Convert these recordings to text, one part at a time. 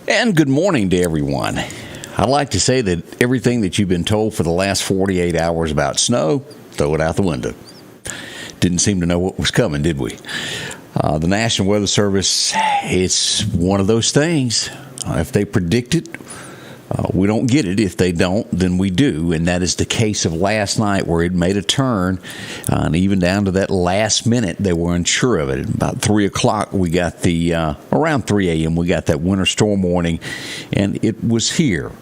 And good morning to everyone. I'd like to say that everything that you've been told for the last 48 hours about snow, throw it out the window. Didn't seem to know what was coming, did we? The National Weather Service, it's one of those things. If they predict it, we don't get it. If they don't, then we do. And that is the case of last night where it made a turn. And even down to that last minute, they were unsure of it. About 3 o'clock, we got around 3 a.m., we got that winter storm warning. And it was here.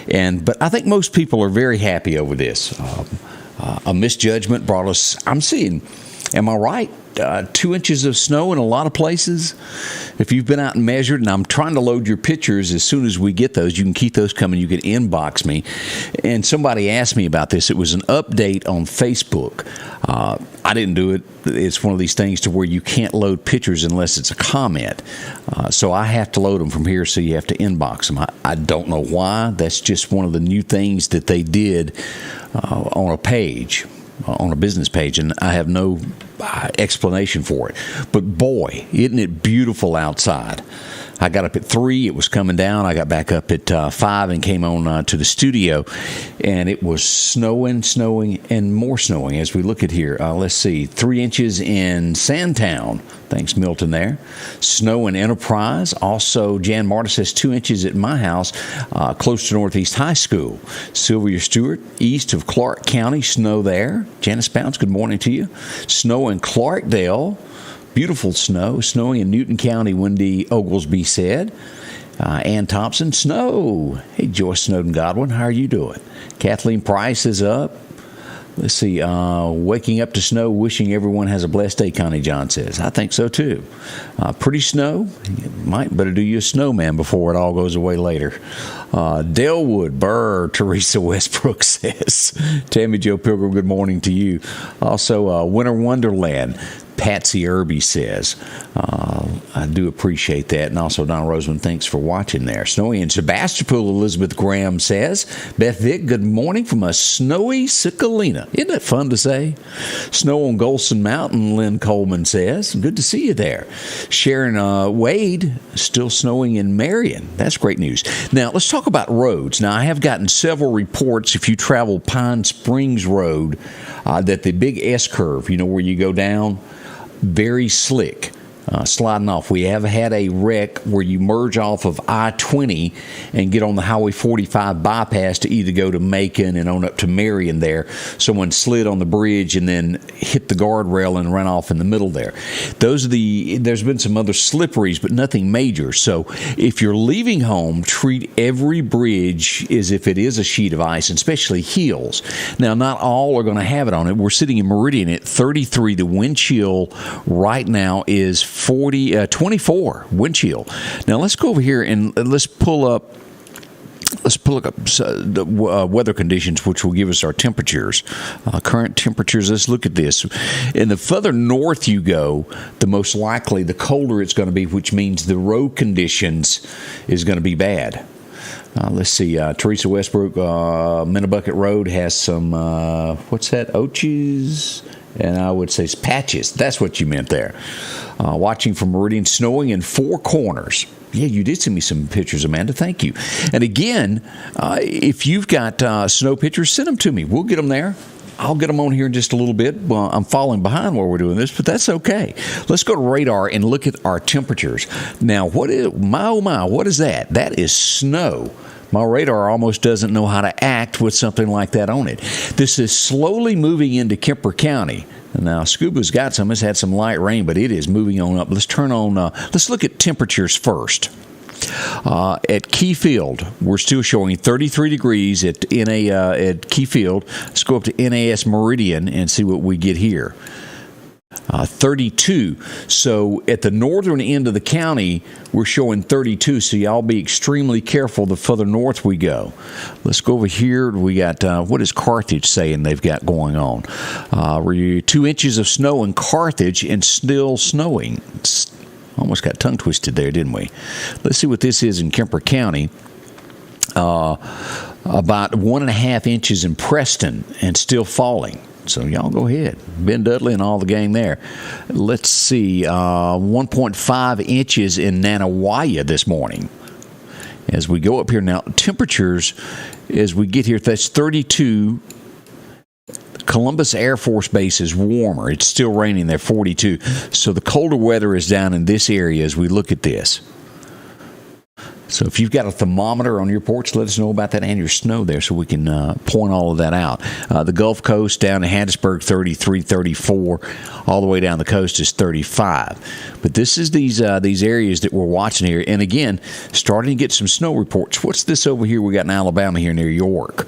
But I think most people are very happy over this. A misjudgment brought us, I'm seeing, am I right? 2 inches of snow in a lot of places. If you've been out and measured, and I'm trying to load your pictures as soon as we get those, you can keep those coming. You can inbox me. And somebody asked me about this. It was an update on Facebook. I didn't do it. It's one of these things to where you can't load pictures unless it's a comment. So I have to load them from here, so you have to inbox them. I don't know why. That's just one of the new things that they did on a page. On a business page, and I have no explanation for it. But boy, isn't it beautiful outside. I got up at 3, it was coming down. I got back up at 5 and came on to the studio, and it was snowing, and more snowing as we look at here. Let's see, 3 inches in Sandtown. Thanks, Milton, there. Snow in Enterprise. Also, Jan Marta says 2 inches at my house, close to Northeast High School. Sylvia Stewart, east of Clark County, snow there. Janice Bounce, good morning to you. Snow in Clarkdale. Beautiful snow. Snowing in Newton County, Wendy Oglesby said. Ann Thompson, snow. Hey, Joyce Snowden Godwin, how are you doing? Kathleen Price is up. Let's see, waking up to snow, wishing everyone has a blessed day, Connie John says. I think so, too. Pretty snow. You might better do you a snowman before it all goes away later. Dalewood, Burr, Teresa Westbrook says. Tammy Jo Pilgrim, good morning to you. Also, Winter Wonderland. Patsy Irby says. I do appreciate that. And also, Donna Roseman, thanks for watching there. Snowy in Sebastopol, Elizabeth Graham says. Beth Vick, good morning from a snowy Cicalina. Isn't that fun to say? Snow on Golson Mountain, Lynn Coleman says. Good to see you there. Sharon Wade, still snowing in Marion. That's great news. Now, let's talk about roads. Now, I have gotten several reports, if you travel Pine Springs Road, that the big S-curve, where you go down, very slick, sliding off. We have had a wreck where you merge off of I-20 and get on the Highway 45 bypass to either go to Macon and on up to Marion there. Someone slid on the bridge and then hit the guardrail and ran off in the middle there. There's been some other slipperies, but nothing major. So if you're leaving home, treat every bridge as if it is a sheet of ice, and especially hills. Now, not all are going to have it on it. We're sitting in Meridian at 33. The wind chill right now is 24 wind chill. Now let's go over here and let's pull up the weather conditions, which will give us our temperatures, current temperatures. Let's look at this. And the further north you go, the most likely, the colder it's going to be, which means the road conditions is going to be bad. Let's see. Teresa Westbrook, Minnebucket Road has some, what's that? Outages? And I would say patches. That's what you meant there. Watching from Meridian, snowing in Four Corners. Yeah, you did send me some pictures, Amanda. Thank you. And again, if you've got snow pictures, send them to me. We'll get them there. I'll get them on here in just a little bit. Well, I'm falling behind while we're doing this, but that's okay. Let's go to radar and look at our temperatures. Now, what is that? That is snow. My radar almost doesn't know how to act with something like that on it. This is slowly moving into Kemper County. Now, Scuba's got some. It's had some light rain, but it is moving on up. Let's turn on. Let's look at temperatures first. At Keyfield, we're still showing 33 degrees at Keyfield. Let's go up to NAS Meridian and see what we get here. 32. So at the northern end of the county, we're showing 32. So y'all be extremely careful the further north we go. Let's go over here. We got, what is Carthage saying they've got going on? We're 2 inches of snow in Carthage and still snowing. Almost got tongue twisted there, didn't we? Let's see what this is in Kemper County. About 1.5 inches in Preston and still falling. So y'all go ahead. Ben Dudley and all the gang there. Let's see, 1.5 inches in Nanawaya this morning. As we go up here now, temperatures, as we get here, that's 32. Columbus Air Force Base is warmer. It's still raining there, 42. So the colder weather is down in this area as we look at this. So if you've got a thermometer on your porch, let us know about that and your snow there so we can point all of that out. The Gulf Coast down to Hattiesburg, 33, 34. All the way down the coast is 35. But this is these areas that we're watching here. And again, starting to get some snow reports. What's this over here we got in Alabama here near York?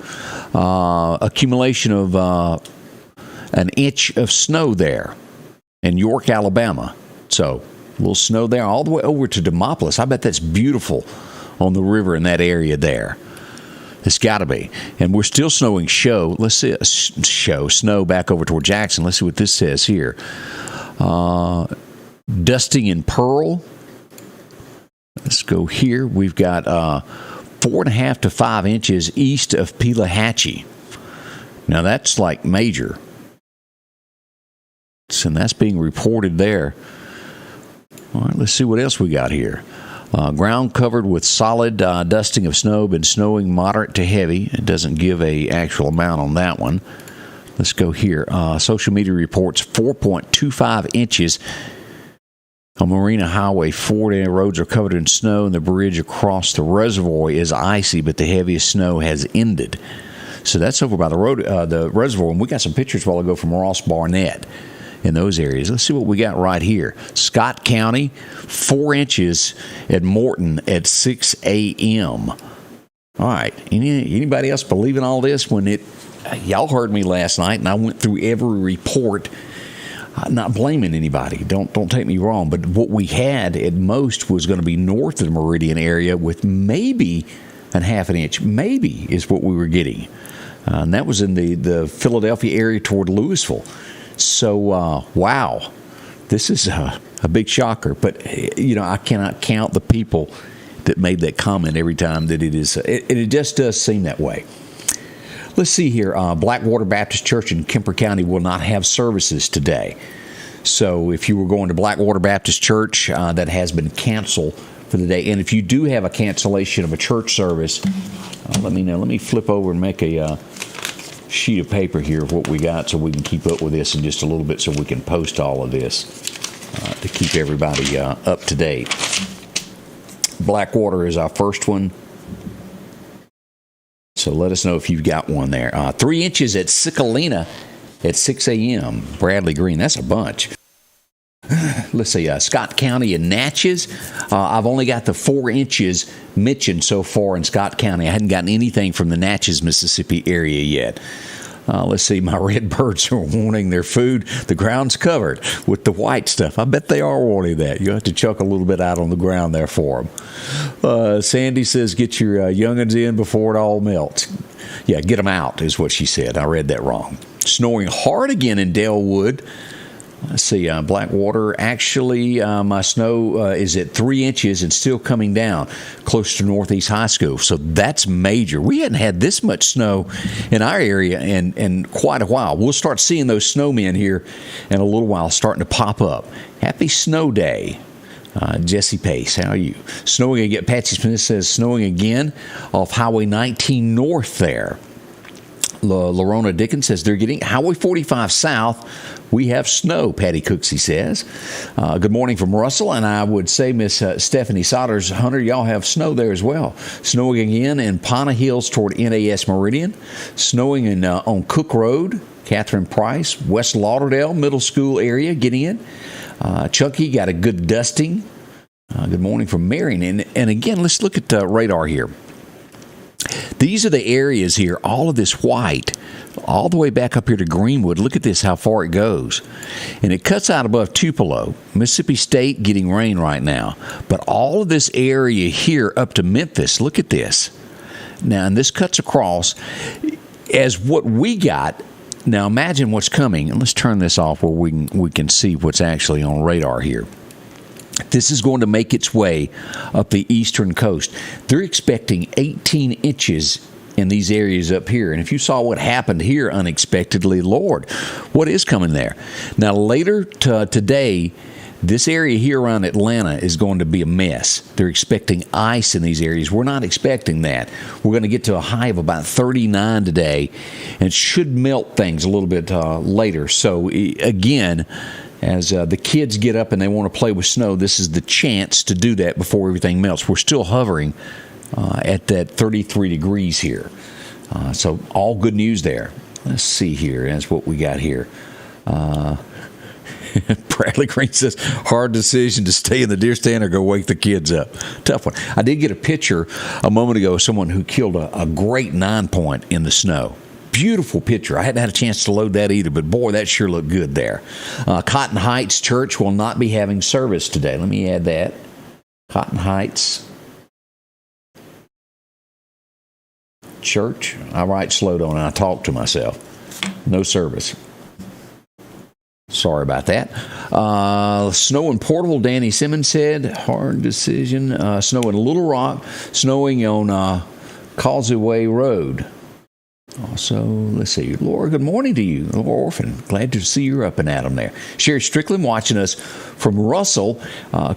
Accumulation of an inch of snow there in York, Alabama. So a little snow there all the way over to Demopolis. I bet that's beautiful on the river in that area there. It's got to be. And we're still snowing Let's see, snow back over toward Jackson. Let's see what this says here. Dusting in Pearl. Let's go here. We've got 4.5 to 5 inches east of Pelahatchie. Now that's like major. And that's being reported there. All right, let's see what else we got here. Ground covered with solid dusting of snow, been snowing moderate to heavy. It doesn't give a actual amount on that one. Let's go here. Social media reports 4.25 inches on Marina Highway 40. Roads are covered in snow, and the bridge across the reservoir is icy, but the heaviest snow has ended. So that's over by the road, the reservoir, and we got some pictures a while ago from Ross Barnett in those areas. Let's see what we got right here. Scott County, 4 inches at Morton at 6 a.m. All right. Anybody else believe in all this? Y'all heard me last night, and I went through every report. I'm not blaming anybody. Don't take me wrong. But what we had at most was going to be north of the Meridian area with maybe a half an inch. Maybe is what we were getting. And that was in the Philadelphia area toward Louisville. So, wow, this is a big shocker. But, I cannot count the people that made that comment every time that it is. It just does seem that way. Let's see here. Blackwater Baptist Church in Kemper County will not have services today. So if you were going to Blackwater Baptist Church, that has been canceled for the day. And if you do have a cancellation of a church service, let me know. Let me flip over and make a sheet of paper here of what we got so we can keep up with this in just a little bit so we can post all of this to keep everybody up to date. Blackwater is our first one. So let us know if you've got one there. 3 inches at Sicalina at 6 a.m. Bradley Green, that's a bunch. Let's see, Scott County and Natchez. I've only got the 4 inches mentioned so far in Scott County. I hadn't gotten anything from the Natchez, Mississippi area yet. Let's see, my red birds are wanting their food. The ground's covered with the white stuff. I bet they are wanting that. You'll have to chuck a little bit out on the ground there for them. Sandy says, get your young'uns in before it all melts. Yeah, get them out is what she said. I read that wrong. Snowing hard again in Dalewood. Let's see, Blackwater. Actually, my snow is at 3 inches and still coming down close to Northeast High School. So that's major. We hadn't had this much snow in our area in quite a while. We'll start seeing those snowmen here in a little while starting to pop up. Happy snow day. Jesse Pace, how are you? Snowing again. Patsy Smith says snowing again off Highway 19 north there. Lorona Dickens says they're getting Highway 45 south. We have snow, Patty Cooksey says. Good morning from Russell, and I would say Miss Stephanie Sodders, Hunter, y'all have snow there as well. Snowing again in Pana Hills toward NAS Meridian. Snowing on Cook Road, Catherine Price, West Lauderdale Middle School area getting it. Chucky got a good dusting. Good morning from Marion. And again, let's look at the radar here. These are the areas here, all of this white, all the way back up here to Greenwood. Look at this, how far it goes. And it cuts out above Tupelo. Mississippi State getting rain right now. But all of this area here up to Memphis, look at this. Now, and this cuts across as what we got. Now, imagine what's coming. And let's turn this off where we can see what's actually on radar here. This is going to make its way up the eastern coast. They're expecting 18 inches in these areas up here. And if you saw what happened here unexpectedly, Lord, what is coming there? Now, later today, This area here around Atlanta is going to be a mess. They're expecting ice in these areas. We're not expecting that. We're going to get to a high of about 39 today, and it should melt things a little bit later. So, again, as the kids get up and they want to play with snow, this is the chance to do that before everything melts. We're still hovering at that 33 degrees here. So all good news there. Let's see here. That's what we got here. Bradley Green says, hard decision to stay in the deer stand or go wake the kids up. Tough one. I did get a picture a moment ago of someone who killed a great 9-point in the snow. Beautiful picture. I hadn't had a chance to load that either, but boy, that sure looked good there. Cotton Heights Church will not be having service today. Let me add that. Cotton Heights Church. I write slow down and I talk to myself. No service. Sorry about that. Snow in Portable, Danny Simmons said. Hard decision. Snow in Little Rock. Snowing on Causeway Road. Also, let's see. Laura, good morning to you. Laura Orphan, glad to see you're up and at 'em there. Sherry Strickland watching us from Russell.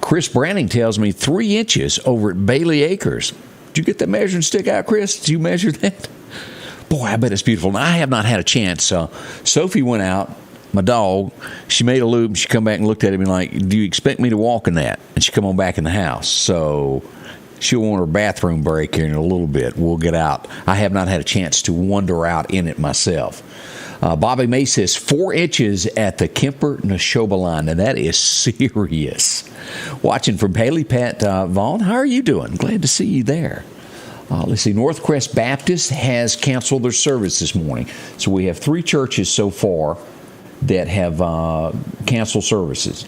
Chris Branning tells me 3 inches over at Bailey Acres. Did you get that measuring stick out, Chris? Did you measure that? Boy, I bet it's beautiful. Now, I have not had a chance. Sophie went out, my dog. She made a loop, and she come back and looked at him and like, do you expect me to walk in that? And she come on back in the house. So she'll want her bathroom break here in a little bit. We'll get out. I have not had a chance to wander out in it myself. Bobby May says 4 inches at the Kemper Neshoba line. Now, that is serious. Watching from Haley, Pat Vaughn. How are you doing? Glad to see you there. Let's see. Northcrest Baptist has canceled their service this morning. So we have 3 churches so far that have canceled services.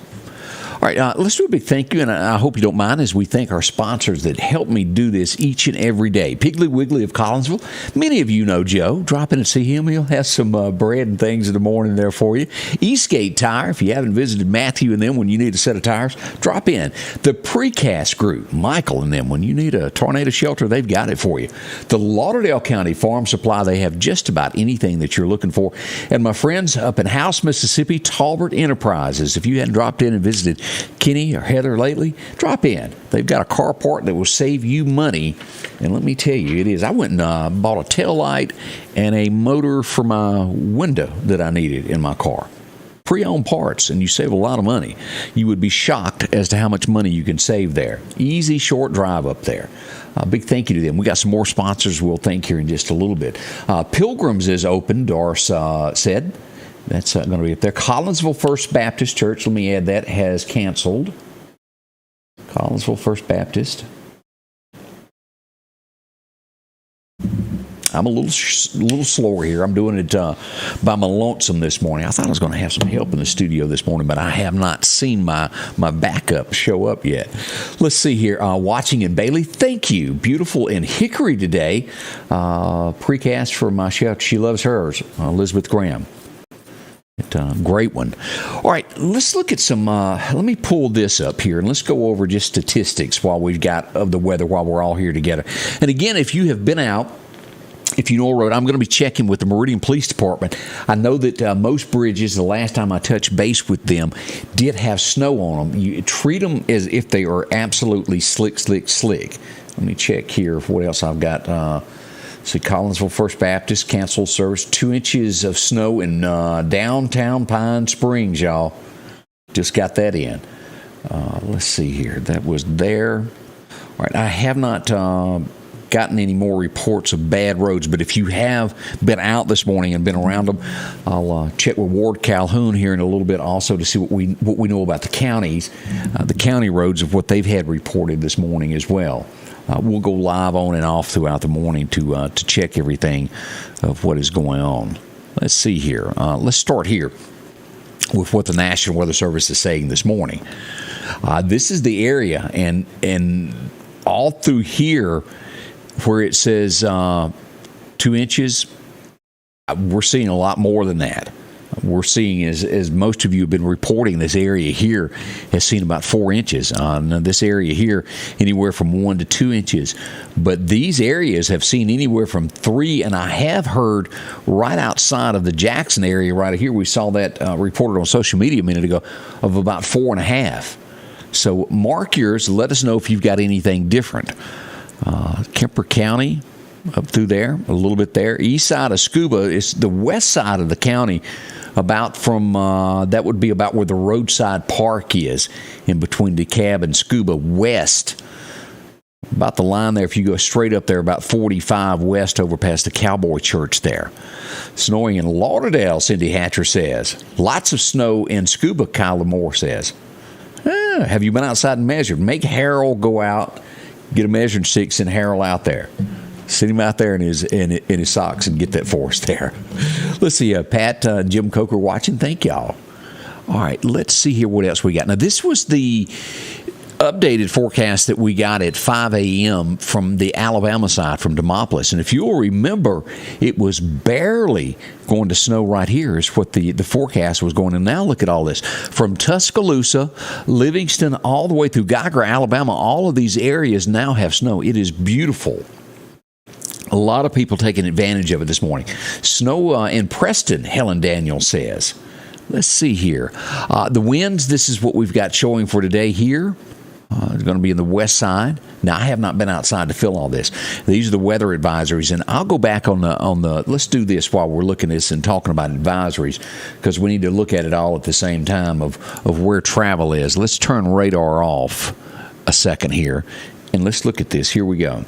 All right, let's do a big thank you, and I hope you don't mind as we thank our sponsors that help me do this each and every day. Piggly Wiggly of Collinsville. Many of you know Joe. Drop in and see him. He'll have some bread and things in the morning there for you. Eastgate Tire, if you haven't visited Matthew and them when you need a set of tires, drop in. The Precast Group, Michael and them, when you need a tornado shelter, they've got it for you. The Lauderdale County Farm Supply, they have just about anything that you're looking for. And my friends up in House, Mississippi, Talbert Enterprises. If you hadn't dropped in and visited Kenny or Heather lately, drop in. They've got a car part that will save you money, and let me tell you, it is. I went and bought a tail light and a motor for my window that I needed in my car. Pre-owned parts, and you save a lot of money. You would be shocked as to how much money you can save there. Easy, short drive up there. Big thank you to them. We got some more sponsors we'll thank here in just a little bit. Pilgrims is open, Doris said. That's going to be up there. Collinsville First Baptist Church, let me add that, has canceled. Collinsville First Baptist. I'm a little slower here. I'm doing it by my lonesome this morning. I thought I was going to have some help in the studio this morning, but I have not seen my backup show up yet. Let's see here. Watching in Bailey, thank you. Beautiful in Hickory today. Precast for my chef. She loves hers, Elizabeth Graham. Great one. All right, let's look at some, let me pull this up here, and let's go over just statistics while we've got of the weather while we're all here together. And again, if you have been out, if you know a road, I'm going to be checking with the Meridian Police Department. I know that most bridges, the last time I touched base with them, did have snow on them. You treat them as if they are absolutely slick. Let me check here for what else I've got. See, Collinsville First Baptist canceled service. 2 inches of snow in downtown Pine Springs, y'all. Just got that in. Let's see here. That was there. All right, I have not gotten any more reports of bad roads, but if you have been out this morning and been around them, I'll check with Ward Calhoun here in a little bit also to see what we know about the counties, the county roads of what they've had reported this morning as well. We'll go live on and off throughout the morning to check everything of what is going on. Let's see here. Let's start here with what the National Weather Service is saying this morning. This is the area, and all through here where it says 2 inches, we're seeing a lot more than that. we're seeing, as most of you have been reporting, this area here has seen about 4 inches. This area here, anywhere from 1 to 2 inches. But these areas have seen anywhere from 3, and I have heard right outside of the Jackson area right here, we saw that reported on social media a minute ago, of about 4.5. So mark yours. Let us know if you've got anything different. Kemper County, up through there, a little bit there. East side of Scuba is the west side of the county, about from, that would be about where the roadside park is, in between Dekalb and Scuba west. About the line there, if you go straight up there, about 45 west over past the Cowboy Church there. Snowing in Lauderdale, Cindy Hatcher says. Lots of snow in Scuba, Kyla Moore says. Have you been outside and measured? Make Harold go out, get a measuring stick, send Harold out there. Send him out there in his socks and get that for us there. Let's see, Pat and Jim Coker watching. Thank y'all. All right, let's see here what else we got. Now, this was the updated forecast that we got at 5 a.m. from the Alabama side, from Demopolis. And if you'll remember, it was barely going to snow right here is what the forecast was going. And now look at all this. From Tuscaloosa, Livingston, all the way through Geiger, Alabama, all of these areas now have snow. It is beautiful. A lot of people taking advantage of it this morning. Snow in Preston, Helen Daniels says. Let's see here. The winds, this is what we've got showing for today here. It's going to be in the west side. Now, I have not been outside to fill all this. These are the weather advisories, and I'll go back on the. Let's do this while we're looking at this and talking about advisories, because we need to look at it all at the same time of where travel is. Let's turn radar off a second here, and let's look at this. Here we go.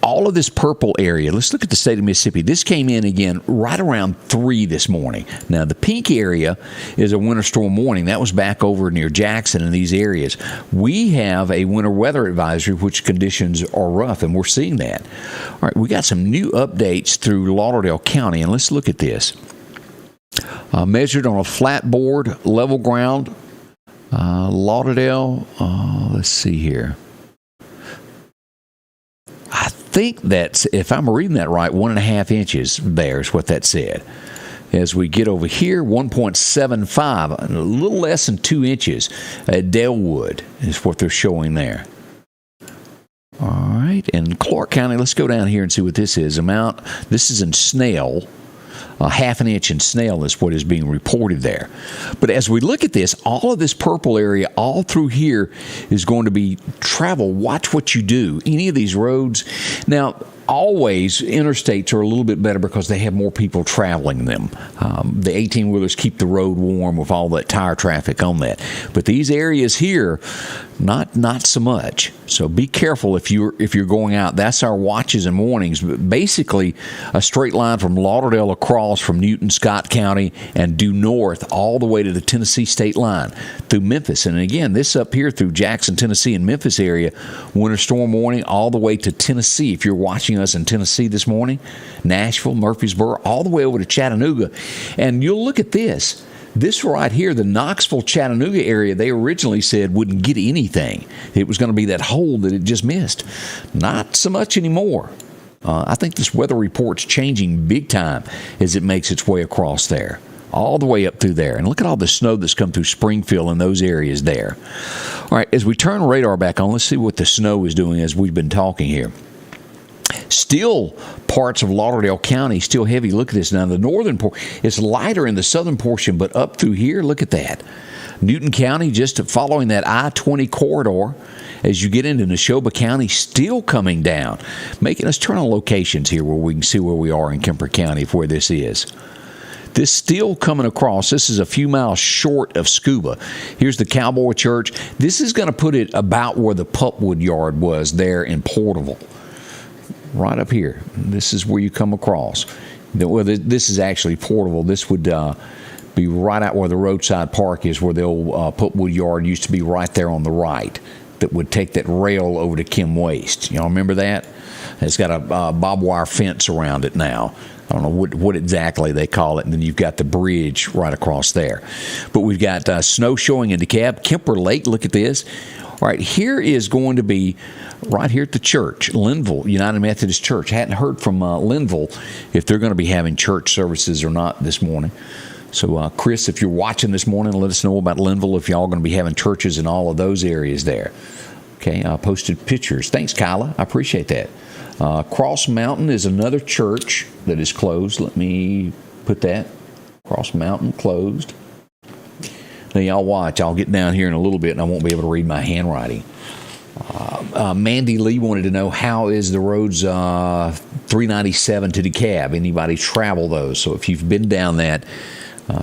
All of this purple area, let's look at the state of Mississippi. This came in again right around 3 this morning. Now, the pink area is a winter storm warning. That was back over near Jackson in these areas. We have a winter weather advisory, which conditions are rough, and we're seeing that. All right, we got some new updates through Lauderdale County, and let's look at this. Measured on a flat board, level ground, Lauderdale, let's see here. I think that's, if I'm reading that right, 1.5 inches there is what that said. As we get over here, 1.75, a little less than 2 inches at Dalewood is what they're showing there. All right, in Clark County, let's go down here and see what this is. This is in Snell. 1/2 inch in Snell is what is being reported there. But as we look at this, all of this purple area all through here is going to be travel. Watch what you do. Any of these roads. Now, always interstates are a little bit better because they have more people traveling them. The 18-wheelers keep the road warm with all that tire traffic on that. But these areas here, not so much. So be careful if you're going out. That's our watches and warnings. Basically, a straight line from Lauderdale across from Newton, Scott County, and due north all the way to the Tennessee state line through Memphis. And again, this up here through Jackson, Tennessee, and Memphis area, winter storm warning all the way to Tennessee. If you're watching us in Tennessee this morning, Nashville, Murfreesboro, all the way over to Chattanooga. And you'll look at this. This right here, the Knoxville, Chattanooga area, they originally said wouldn't get anything. It was going to be that hole that it just missed. Not so much anymore. I think this weather report's changing big time as it makes its way across there, all the way up through there. And look at all the snow that's come through Springfield and those areas there. All right, as we turn radar back on, let's see what the snow is doing as we've been talking here. Still parts of Lauderdale County, still heavy. Look at this now. The northern portion, it's lighter in the southern portion, but up through here, look at that. Newton County, just following that I-20 corridor, as you get into Neshoba County, still coming down. Making us turn on locations here where we can see where we are in Kemper County, where this is. This still coming across. This is a few miles short of Scuba. Here's the Cowboy Church. This is going to put it about where the Pupwood Yard was there in Porterville. Right up here. This is where you come across. Well, this is actually Porterville. This would be right out where the roadside park is, where the old Pupwood Yard used to be, right there on the right. That would take that rail over to Kim Waste. Y'all remember that? It's got a barbed wire fence around it now. I don't know what exactly they call it. And then you've got the bridge right across there. But we've got snow showing in Dekalb. Kemper Lake, look at this. All right, here is going to be right here at the church, Linville United Methodist Church. Hadn't heard from Linville if they're going to be having church services or not this morning. So, Chris, if you're watching this morning, let us know about Linville if y'all going to be having churches in all of those areas there. Okay, I posted pictures. Thanks, Kyla. I appreciate that. Cross Mountain is another church that is closed. Let me put that. Cross Mountain closed. Now, y'all watch. I'll get down here in a little bit, and I won't be able to read my handwriting. Mandy Lee wanted to know, how is the roads 397 to DeKalb? Anybody travel those? So if you've been down that,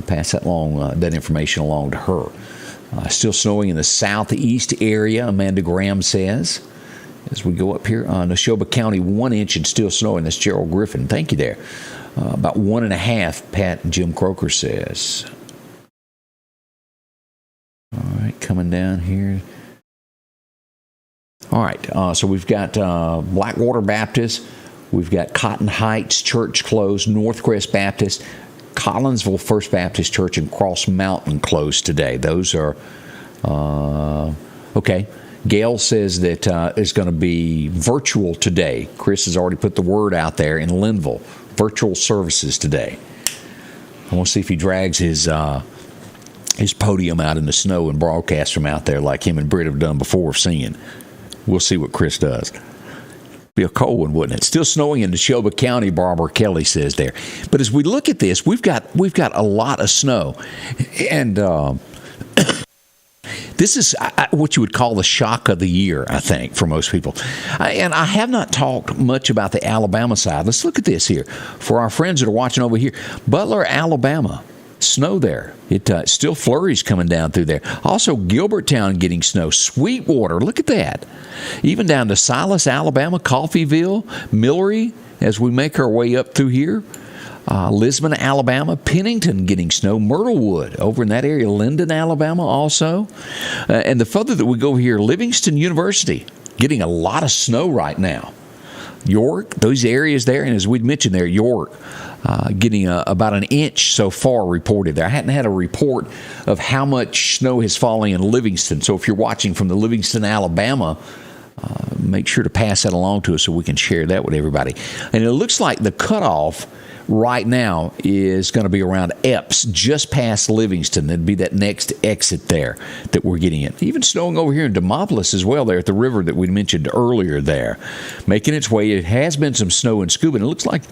pass that information along to her. Still snowing in the southeast area, Amanda Graham says. As we go up here, Neshoba County, 1 inch and still snowing. That's Gerald Griffin. Thank you there. About 1.5, Pat and Jim Croker says. All right, coming down here. All right, so we've got Blackwater Baptist. We've got Cotton Heights Church closed, Northcrest Baptist, Collinsville First Baptist Church, and Cross Mountain closed today. Those are, okay. Gail says that it's going to be virtual today. Chris has already put the word out there in Linville. Virtual services today. I want to see if he drags his podium out in the snow and broadcasts from out there like him and Britt have done before singing. We'll see what Chris does. Be a cold one, wouldn't it? Still snowing in Neshoba County, Barbara Kelly says there. But as we look at this, we've got a lot of snow, and this is what you would call the shock of the year, I think, for most people. And I have not talked much about the Alabama side. Let's look at this here. For our friends that are watching over here, Butler, Alabama, snow there. It still flurries coming down through there. Also, Gilberttown getting snow. Sweetwater, look at that. Even down to Silas, Alabama, Coffeyville, Millery, as we make our way up through here. Lisbon, Alabama, Pennington getting snow, Myrtlewood over in that area, Linden, Alabama also. And the further that we go here, Livingston University getting a lot of snow right now. York, those areas there, and as we'd mentioned there, York getting about an inch so far reported there. I hadn't had a report of how much snow is falling in Livingston. So if you're watching from the Livingston, Alabama, make sure to pass that along to us so we can share that with everybody. And it looks like the cutoff right now is going to be around Epps, just past Livingston. That'd be that next exit there that we're getting in. Even snowing over here in Demopolis as well, there at the river that we mentioned earlier there. Making its way. It has been some snow in Scuba, and it looks like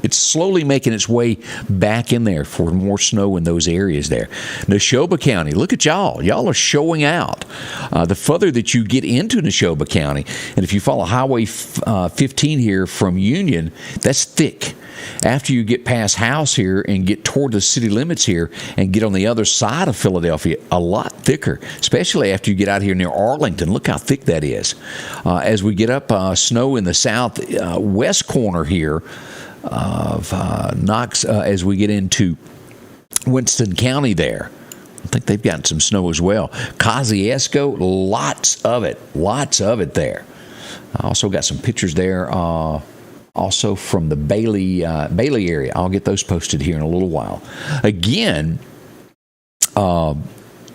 it's slowly making its way back in there for more snow in those areas there. Neshoba County, look at y'all. Y'all are showing out. The further that you get into Neshoba County, and if you follow Highway 15 here from Union, that's thick. After you get past House here and get toward the city limits here and get on the other side of Philadelphia, a lot thicker, especially after you get out here near Arlington. Look how thick that is. As we get up, snow in the southwest corner here of Knox, as we get into Winston County there. I think they've gotten some snow as well. Kosciuszko, lots of it there. I also got some pictures there also from the Bailey area. I'll get those posted here in a little while. Again, y'all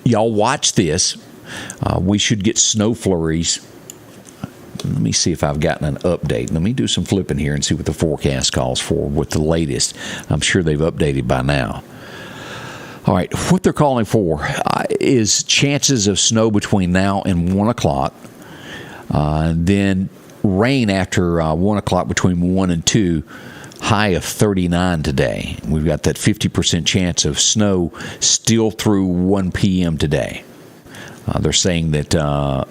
watch this. We should get snow flurries. Let me see if I've gotten an update. Let me do some flipping here and see what the forecast calls for with the latest. I'm sure they've updated by now. All right, what they're calling for is chances of snow between now and 1 o'clock. Then rain after 1 o'clock between 1 and 2, high of 39 today. We've got that 50% chance of snow still through 1 p.m. today. They're saying that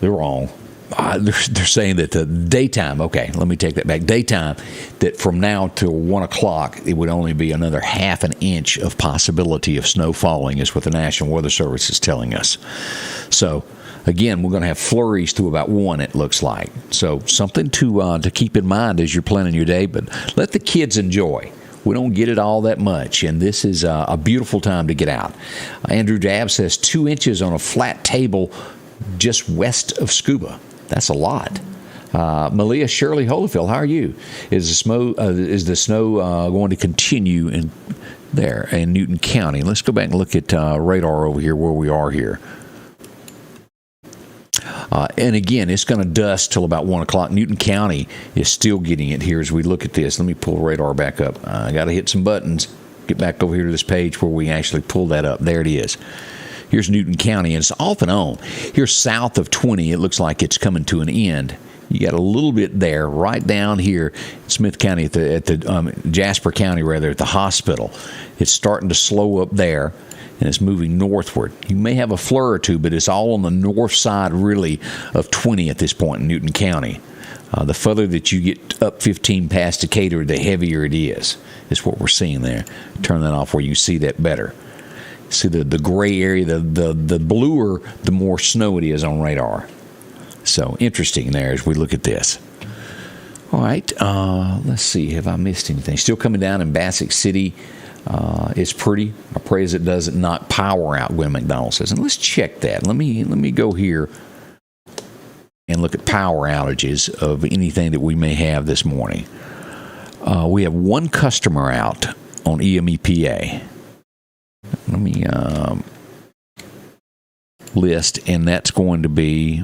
they're wrong. They're saying that the daytime, okay, let me take that back. Daytime, that from now till 1 o'clock, it would only be another half an inch of possibility of snow falling, is what the National Weather Service is telling us. So, again, we're going to have flurries through about 1, it looks like. So something to keep in mind as you're planning your day, but let the kids enjoy. We don't get it all that much, and this is a beautiful time to get out. Andrew Dabb says 2 inches on a flat table just west of Scuba. That's a lot. Malia Shirley Holyfield, how are you? Is the snow going to continue in there in Newton County? Let's go back and look at radar over here where we are here. And again, it's going to dust till about 1 o'clock. Newton County is still getting it here as we look at this. Let me pull the radar back up. I got to hit some buttons. Get back over here to this page where we actually pull that up. There it is. Here's Newton County, and it's off and on. Here south of 20, it looks like it's coming to an end. You got a little bit there, right down here in Smith County, at the Jasper County, rather, at the hospital. It's starting to slow up there, and it's moving northward. You may have a flur or two, but it's all on the north side, really, of 20 at this point in Newton County. The further that you get up 15 past Decatur, the heavier it is what we're seeing there. Turn that off where you see that better. See the gray area, the bluer, the more snow it is on radar. So interesting there as we look at this. All right, let's see. Have I missed anything? Still coming down in Bassett City. It's pretty. I pray as it doesn't knock power out, Gwen McDonald says. And let's check that. Let me go here and look at power outages of anything that we may have this morning. We have one customer out on EMEPA. Let me list, and that's going to be,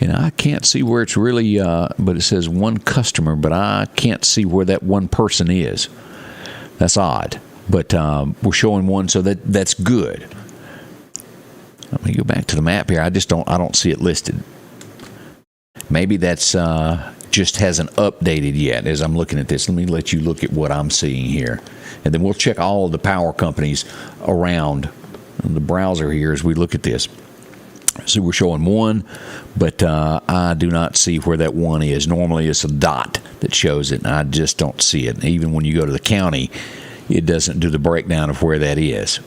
I can't see where it's really, but it says one customer, but I can't see where that one person is. That's odd, but we're showing one, so that's good. Let me go back to the map here. I don't see it listed. Maybe that's just hasn't updated yet as I'm looking at this. Let me let you look at what I'm seeing here. And then we'll check all of the power companies around the browser here as we look at this. So we're showing one, but I do not see where that one is. Normally it's a dot that shows it, and I just don't see it. Even when you go to the county, it doesn't do the breakdown of where that is.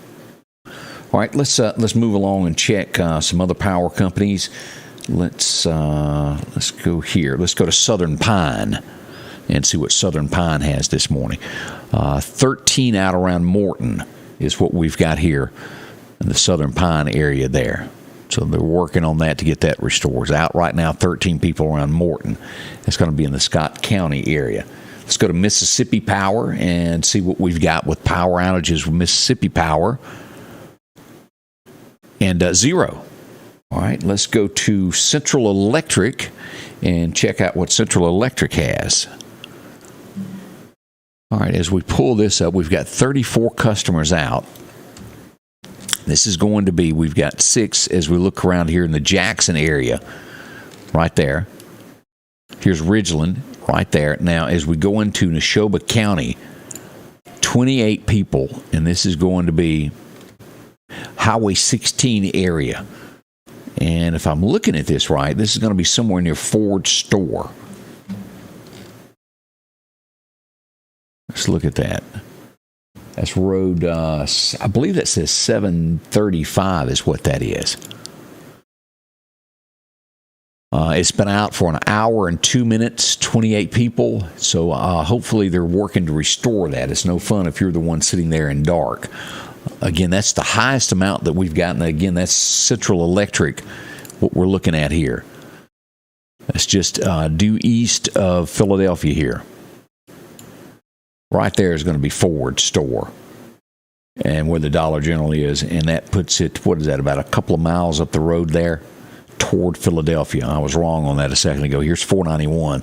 All right, let's move along and check some other power companies. Let's go here. Let's go to Southern Pine and see what Southern Pine has this morning. 13 out around Morton is what we've got here in the Southern Pine area there. So they're working on that to get that restored. It's out right now, 13 people around Morton. It's going to be in the Scott County area. Let's go to Mississippi Power and see what we've got with power outages with Mississippi Power. And 0. All right, let's go to Central Electric and check out what Central Electric has. All right, as we pull this up, we've got 34 customers out. This is going to be, we've got 6 as we look around here in the Jackson area, right there. Here's Ridgeland, right there. Now, as we go into Neshoba County, 28 people, and this is going to be Highway 16 area. And if I'm looking at this right, this is going to be somewhere near Ford Store. Let's look at that. That's road, I believe that says 735 is what that is. It's been out for an hour and 2 minutes, 28 people. So hopefully they're working to restore that. It's no fun if you're the one sitting there in dark. Again, that's the highest amount that we've gotten. Again, that's Central Electric, what we're looking at here. That's just due east of Philadelphia here. Right there is going to be Ford Store, and where the Dollar General is, and that puts it, what is that, about a couple of miles up the road there toward Philadelphia. I was wrong on that a second ago. Here's 491,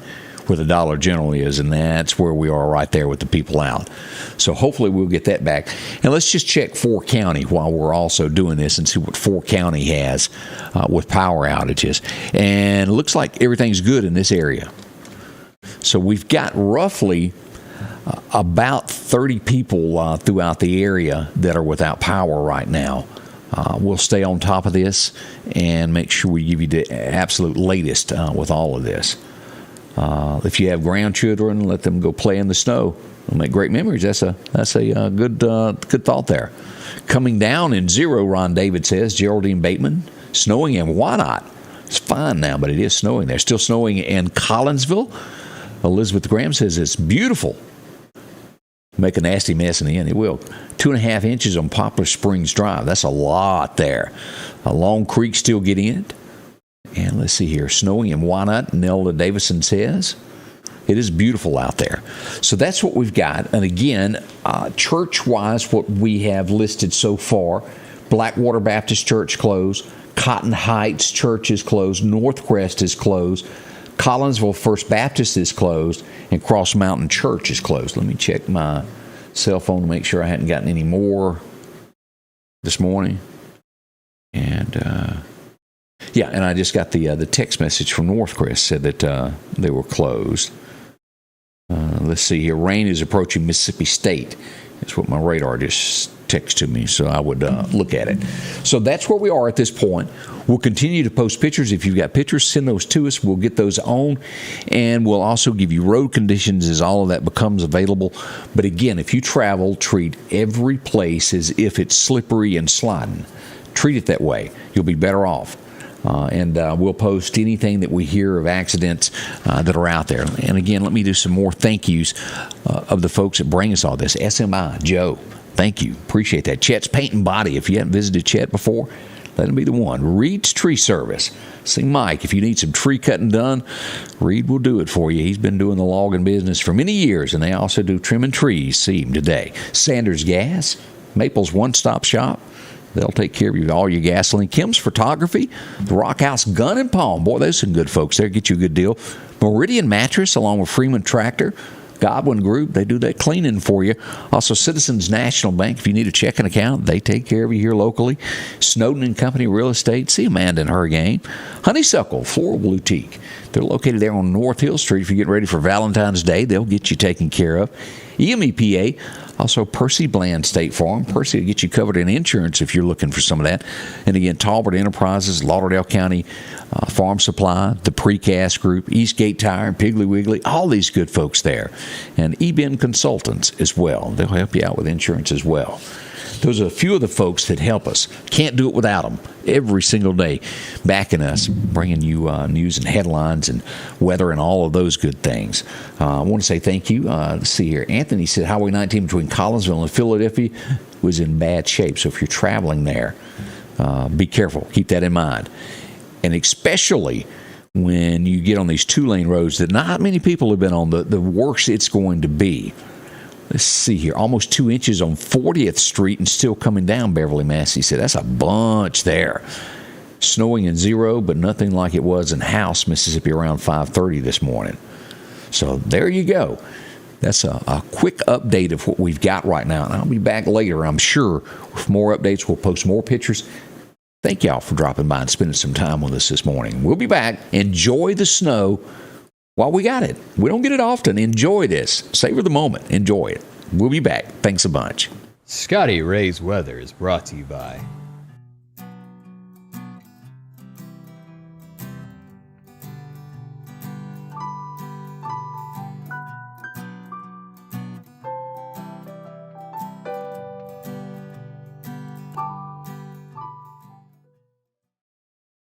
where the Dollar General is, and that's where we are right there with the people out. So hopefully we'll get that back. And let's just check 4 County while we're also doing this and see what 4 County has with power outages. And it looks like everything's good in this area. So we've got roughly about 30 people throughout the area that are without power right now. We'll stay on top of this and make sure we give you the absolute latest with all of this. If you have grandchildren, let them go play in the snow. They'll make great memories. That's a good thought there. Coming down in 0, Ron David says. Geraldine Bateman, snowing in Wyandotte. It's fine now, but it is snowing there. Still snowing in Collinsville. Elizabeth Graham says it's beautiful. Make a nasty mess in the end. It will. 2.5 inches on Poplar Springs Drive. That's a lot there. Long Creek still getting it. And let's see here. Snowing in Wyandotte, Nelda Davison says. It is beautiful out there. So that's what we've got. And again, church-wise, what we have listed so far, Blackwater Baptist Church closed. Cotton Heights Church is closed. Northcrest is closed. Collinsville First Baptist is closed. And Cross Mountain Church is closed. Let me check my cell phone to make sure I hadn't gotten any more this morning. And, and I just got the text message from Northcrest said that they were closed. Let's see here. Rain is approaching Mississippi State. That's what my radar just texted to me, so I would look at it. So that's where we are at this point. We'll continue to post pictures. If you've got pictures, send those to us. We'll get those on, and we'll also give you road conditions as all of that becomes available. But again, if you travel, treat every place as if it's slippery and sliding. Treat it that way. You'll be better off. And we'll post anything that we hear of accidents that are out there. And again, let me do some more thank yous of the folks that bring us all this. SMI, Joe, thank you. Appreciate that. Chet's Paint and Body. If you haven't visited Chet before, let him be the one. Reed's Tree Service. See Mike, if you need some tree cutting done, Reed will do it for you. He's been doing the logging business for many years, and they also do trimming trees. See him today. Sanders Gas, Maple's one-stop shop. They'll take care of you with all your gasoline. Kim's Photography, the Rock House Gun and Palm. Boy, those are some good folks there. Get you a good deal. Meridian Mattress, along with Freeman Tractor. Godwin Group, they do that cleaning for you. Also, Citizens National Bank, if you need a checking account, they take care of you here locally. Snowden and Company Real Estate, see Amanda and her game. Honeysuckle Floral Boutique, they're located there on North Hill Street. If you're getting ready for Valentine's Day, they'll get you taken care of. EMEPA, also Percy Bland State Farm. Percy will get you covered in insurance if you're looking for some of that. And again, Talbot Enterprises, Lauderdale County Farm Supply, the Precast Group, Eastgate Tire, Piggly Wiggly, all these good folks there. And eBen Consultants as well. They'll help you out with insurance as well. Those are a few of the folks that help us. Can't do it without them. Every single day, backing us, bringing you news and headlines and weather and all of those good things. I want to say thank you. Let's see here. Anthony said Highway 19 between Collinsville and Philadelphia was in bad shape. So if you're traveling there, be careful. Keep that in mind. And especially when you get on these two-lane roads that not many people have been on, the worse it's going to be. Let's see here. Almost 2 inches on 40th Street and still coming down Beverly, Mass. He said, that's a bunch there. Snowing in Zero, but nothing like it was in House, Mississippi around 5:30 this morning. So there you go. That's a quick update of what we've got right now. And I'll be back later, I'm sure, with more updates. We'll post more pictures. Thank y'all for dropping by and spending some time with us this morning. We'll be back. Enjoy the snow while we got it. We don't get it often. Enjoy this. Savor the moment. Enjoy it. We'll be back. Thanks a bunch. Scotty Ray's Weather is brought to you by